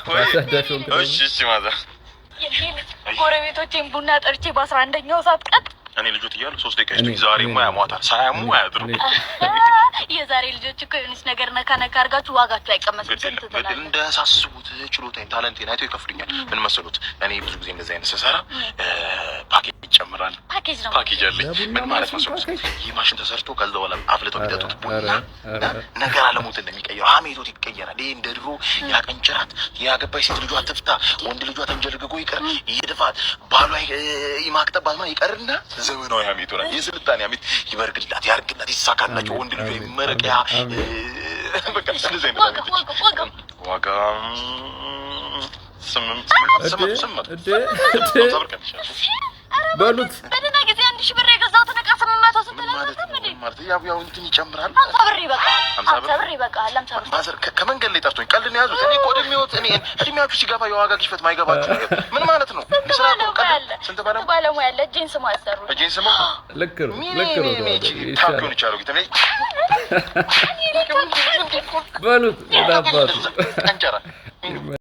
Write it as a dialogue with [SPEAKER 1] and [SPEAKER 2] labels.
[SPEAKER 1] እሺ ማዘር
[SPEAKER 2] ጎረቤቶቼን ቡና ጠርቼ በ11ኛው ሰዓት ቀጥ
[SPEAKER 1] እኔ ልጆት እያሉ 3 ደቂቃ ይስጡኝ። ዛሬ ያሟታል ሳያሙ አያድሩ።
[SPEAKER 2] የዛሬ ልጆች እኮ የሆነች ነገር ነካ ነካ አድርጋችሁ ዋጋችሁ አይቀመስም።
[SPEAKER 1] እንዳያሳስቡት ችሎታዬን ታለንቴን አይተው ይከፍሉኛል። ምን መሰሉት እኔ ብዙ ጊዜ እንደዚህ አይነት ስሰራ ፓኬጅ ይጨምራል። ፓኬጅ አለኝ። ምን ማለት መሰሉት ይህ ማሽን ተሰርቶ ከዛ በኋላ አፍልተው የሚጠጡት ቡና ነገር አለሞት እንደሚቀየረው ሀሜቶት ይቀየራል። ይሄ እንደ ድሮ ያቀንጭራት ያገባች ሴት ልጇ ትፍታ ወንድ ልጇ ተንጀርግጎ ይቀር ይድፋት ባሏ ይማቅጠባት ማለት ይቀርና ዘመናዊ ሀሜት ሆነ። የስልጣኔ ሀሜት ይበርግላት ያርግላት ይሳካላቸው ወንድ ልጇ ይመረቂያ በቃ ስለዚህ አይነት ዋጋ ስምንት
[SPEAKER 3] በሉት
[SPEAKER 2] በደህና ጊዜ 1000 ብር የገዛሁት ዕቃ 800 ስትለኝ
[SPEAKER 1] ማለት ያው እንትን ይጨምራል።
[SPEAKER 2] 50 ብር ይበቃል። 50 ብር ይበቃል። 50 ብር
[SPEAKER 1] ማዘር ከመንገድ ላይ ጠርቶኝ ቀልድ ነው ያዙት። እኔ ቆደም ይወጥ እኔ እድሜያችሁ ሲገባ የዋጋ ግሽበት ማይገባችሁ ነገር ምን ማለት ነው? ስራ ነው ቀልድ ስንት
[SPEAKER 2] ባለሙያ ያለ እጄን ስሙ ያሰሩ
[SPEAKER 1] እጄን ስሙ
[SPEAKER 3] ልክ ነው
[SPEAKER 1] ታውቂው ነው ቻለው ጊዜ
[SPEAKER 3] በሉት ወዳባቱ
[SPEAKER 1] አንጨራ